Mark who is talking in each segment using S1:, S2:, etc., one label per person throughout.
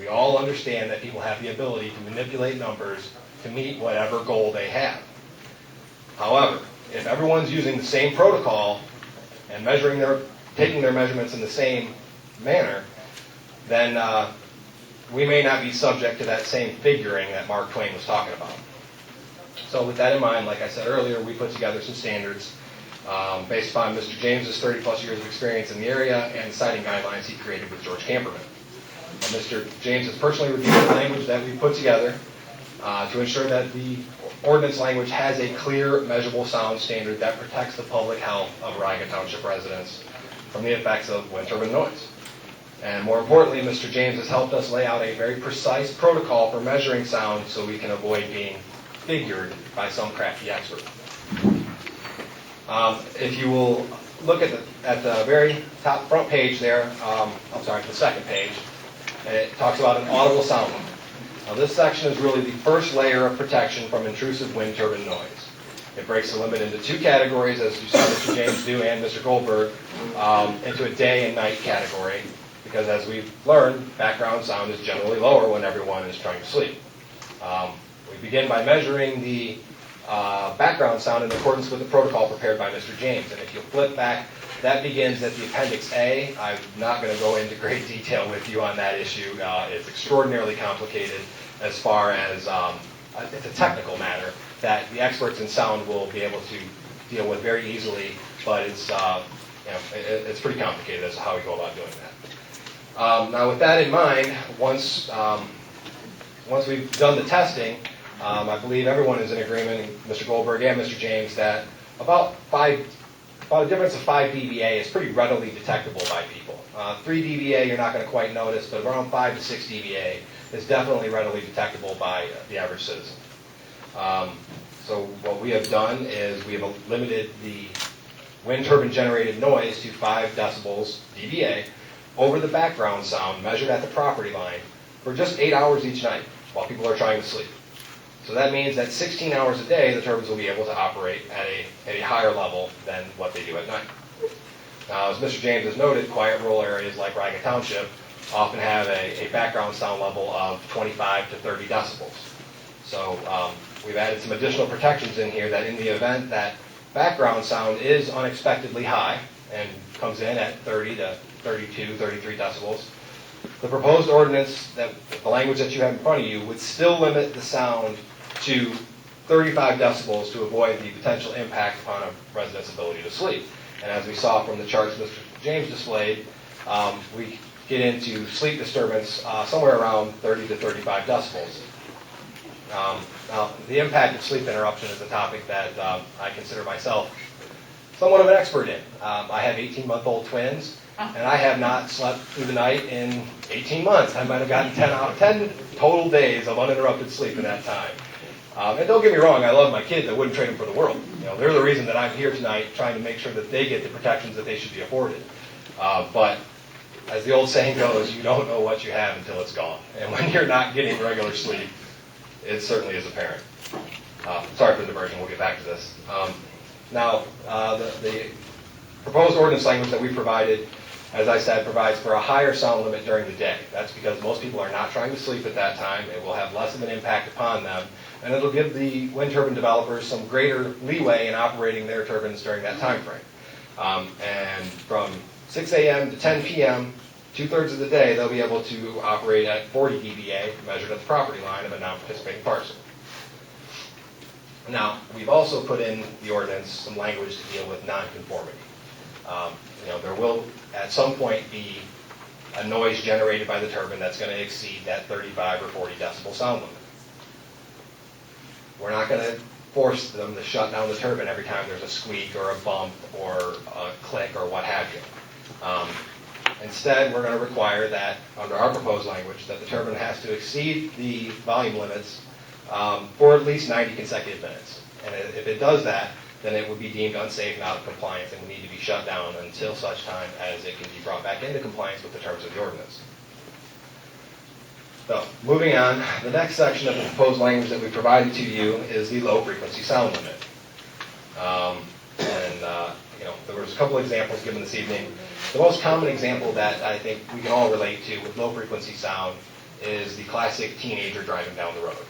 S1: We all understand that people have the ability to manipulate numbers to meet whatever goal they have. However, if everyone's using the same protocol and taking their measurements in the same manner, then we may not be subject to that same figuring that Mark Twain was talking about. So with that in mind, like I said earlier, we put together some standards based upon Mr. James's 30-plus years of experience in the area and citing guidelines he created with George Camperman. Mr. James has personally reviewed the language that we put together to ensure that the ordinance language has a clear, measurable sound standard that protects the public health of Riga Township residents from the effects of wind turbine noise. And more importantly, Mr. James has helped us lay out a very precise protocol for measuring sound so we can avoid being figured by some crafty expert. If you will look at the very top front page there, the second page, and it talks about an audible sound limit. Now this section is really the first layer of protection from intrusive wind turbine noise. It breaks the limit into two categories, as you saw Mr. James do and Mr. Goldberg, into a day and night category, because as we've learned, background sound is generally lower when everyone is trying to sleep. We begin by measuring the background sound in accordance with the protocol prepared by Mr. James. And if you flip back, that begins at the Appendix A. I'm not going to go into great detail with you on that issue. It's extraordinarily complicated as far as it's a technical matter that the experts in sound will be able to deal with very easily, but it's pretty complicated as to how we go about doing that. Now, with that in mind, once we've done the testing, I believe everyone is in agreement, Mr. Goldberg and Mr. James, that about a difference of 5 dBA is pretty readily detectable by people. 3 dBA you're not going to quite notice, but around 5 to 6 dBA is definitely readily detectable by the average citizen. So what we have done is we have limited the wind turbine generated noise to 5 decibels dBA over the background sound measured at the property line for just 8 hours each night while people are trying to sleep. So that means that 16 hours a day, the turbines will be able to operate at a higher level than what they do at night. Now, as Mr. James has noted, quiet rural areas like Riga Township often have a background sound level of 25 to 30 decibels. So we've added some additional protections in here that in the event that background sound is unexpectedly high and comes in at 30 to 32, 33 decibels, the proposed ordinance, the language that you have in front of you, would still limit the sound to 35 decibels to avoid the potential impact upon a resident's ability to sleep. And as we saw from the charts Mr. James displayed, we get into sleep disturbance somewhere around 30 to 35 decibels. Now, the impact of sleep interruption is a topic that I consider myself somewhat of an expert in. I have 18-month-old twins, and I have not slept through the night in 18 months. I might have gotten 10 total days of uninterrupted sleep in that time. And don't get me wrong, I love my kids. I wouldn't trade them for the world. They're the reason that I'm here tonight, trying to make sure that they get the protections that they should be afforded. But as the old saying goes, you don't know what you have until it's gone. And when you're not getting regular sleep, it certainly is apparent. Sorry for the diversion. We'll get back to this. Now, the proposed ordinance language that we provided, as I said, provides for a higher sound limit during the day. That's because most people are not trying to sleep at that time. It will have less of an impact upon them, and it'll give the wind turbine developers some greater leeway in operating their turbines during that time frame. And from 6 a.m. to 10 p.m., 2/3 of the day, they'll be able to operate at 40 dBA, measured at the property line of a non-participating parcel. Now, we've also put in the ordinance some language to deal with nonconformity. There will, at some point, be a noise generated by the turbine that's going to exceed that 35 or 40 decibel sound limit. We're not going to force them to shut down the turbine every time there's a squeak or a bump or a click or what have you. Instead, we're going to require that, under our proposed language, that the turbine has to exceed the volume limits for at least 90 consecutive minutes. And if it does that, then it would be deemed unsafe and out of compliance and would need to be shut down until such time as it can be brought back into compliance with the terms of the ordinance. So, moving on, the next section of the proposed language that we provided to you is the low-frequency sound limit. There was a couple examples given this evening. The most common example that I think we can all relate to with low-frequency sound is the classic teenager driving down the road.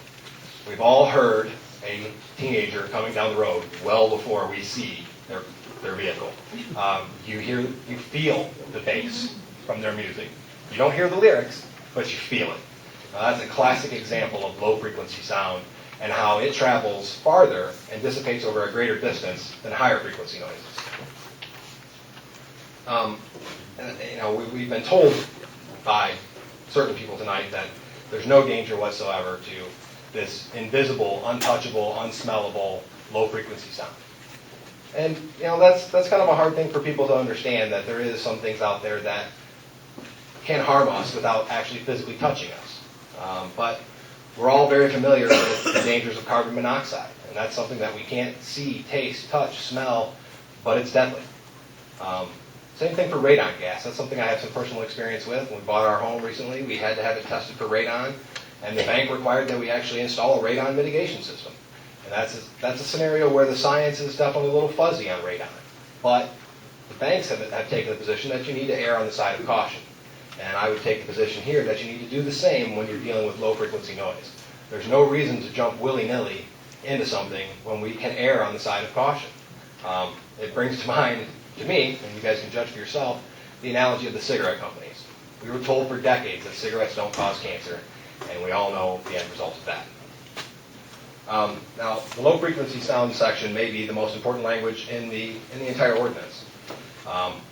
S1: We've all heard a teenager coming down the road well before we see their vehicle. You feel the bass from their music. You don't hear the lyrics, but you feel it. That's a classic example of low frequency sound and how it travels farther and dissipates over a greater distance than higher frequency noises. We've been told by certain people tonight that there's no danger whatsoever to this invisible, untouchable, unsmellable, low frequency sound. And that's kind of a hard thing for people to understand, that there is some things out there that can harm us without actually physically touching us. But we're all very familiar with the dangers of carbon monoxide, and that's something that we can't see, taste, touch, smell, but it's deadly. Same thing for radon gas. That's something I have some personal experience with. When we bought our home recently, we had to have it tested for radon, and the bank required that we actually install a radon mitigation system. And that's a scenario where the science is definitely a little fuzzy on radon. But the banks have taken the position that you need to err on the side of caution. And I would take the position here that you need to do the same when you're dealing with low frequency noise. There's no reason to jump willy-nilly into something when we can err on the side of caution. It brings to mind, to me, and you guys can judge for yourself, the analogy of the cigarette companies. We were told for decades that cigarettes don't cause cancer, and we all know the end result of that. Now, the low frequency sound section may be the most important language in the entire ordinance.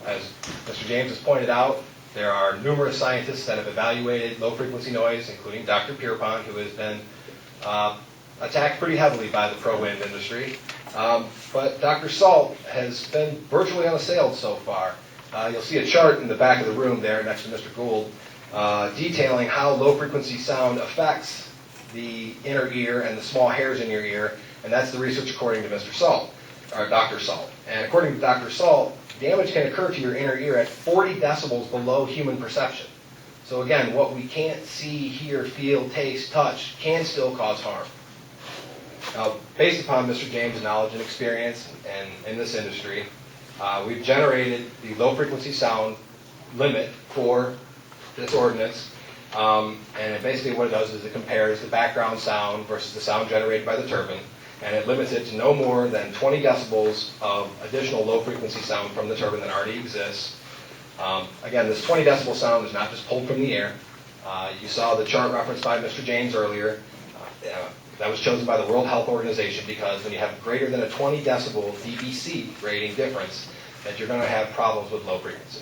S1: As Mr. James has pointed out, there are numerous scientists that have evaluated low frequency noise, including Dr. Pierpont, who has been attacked pretty heavily by the pro-wind industry. But Dr. Salt has been virtually unassailed so far. You'll see a chart in the back of the room there next to Mr. Gould detailing how low frequency sound affects the inner ear and the small hairs in your ear, and that's the research according to Mr. Salt, or Dr. Salt. And according to Dr. Salt, damage can occur to your inner ear at 40 decibels below human perception. So again, what we can't see, hear, feel, taste, touch can still cause harm. Now, based upon Mr. James' knowledge and experience in this industry, we've generated the low frequency sound limit for this ordinance. And basically what it does is it compares the background sound versus the sound generated by the turbine, and it limits it to no more than 20 decibels of additional low frequency sound from the turbine that already exists. Again, this 20 decibel sound is not just pulled from the air. You saw the chart referenced by Mr. James earlier. That was chosen by the World Health Organization because when you have greater than a 20 decibel dBc rating difference, that you're going to have problems with low frequency.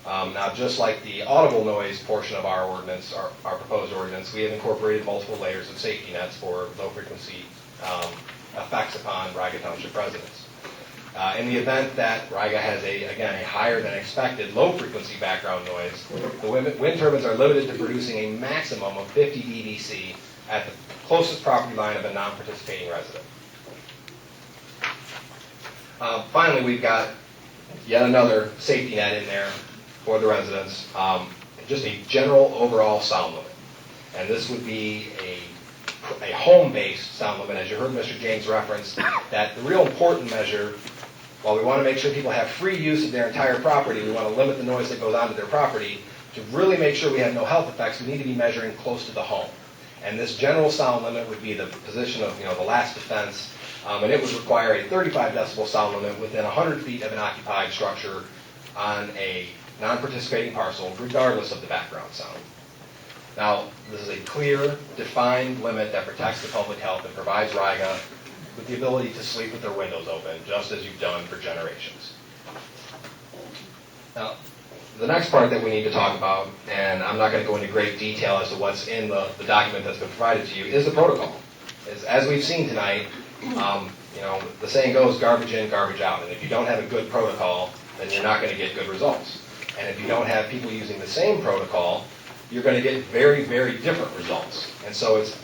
S1: Now, just like the audible noise portion of our ordinance, our proposed ordinance, we have incorporated multiple layers of safety nets for low frequency effects upon Riga Township residents. In the event that Riga has a higher than expected low frequency background noise, the wind turbines are limited to producing a maximum of 50 dBc at the closest property line of a non-participating resident. Finally, we've got yet another safety net in there for the residents, just a general overall sound limit. And this would be a home-based sound limit, as you heard Mr. James reference, that the real important measure, while we want to make sure people have free use of their entire property, we want to limit the noise that goes onto their property. To really make sure we have no health effects, we need to be measuring close to the home. And this general sound limit would be the position of the last defense, and it would require a 35 decibel sound limit within 100 feet of an occupied structure on a non-participating parcel, regardless of the background sound. Now, this is a clear, defined limit that protects the public health and provides Riga with the ability to sleep with their windows open, just as you've done for generations. Now, the next part that we need to talk about, and I'm not going to go into great detail as to what's in the document that's been provided to you, is the protocol. As we've seen tonight, the saying goes, garbage in, garbage out. And if you don't have a good protocol, then you're not going to get good results. And if you don't have people using the same protocol, you're going to get very, very different results. And so it's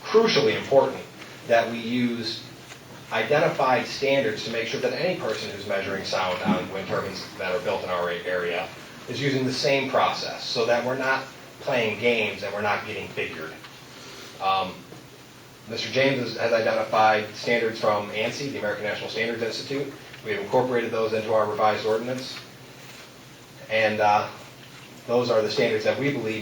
S1: crucially important that we use identified standards to make sure that any person who's measuring sound on wind turbines that are built in our area is using the same process, so that we're not playing games and we're not getting figured. Mr. James has identified standards from ANSI, the American National Standards Institute. We have incorporated those into our revised ordinance. And those are the standards that we believe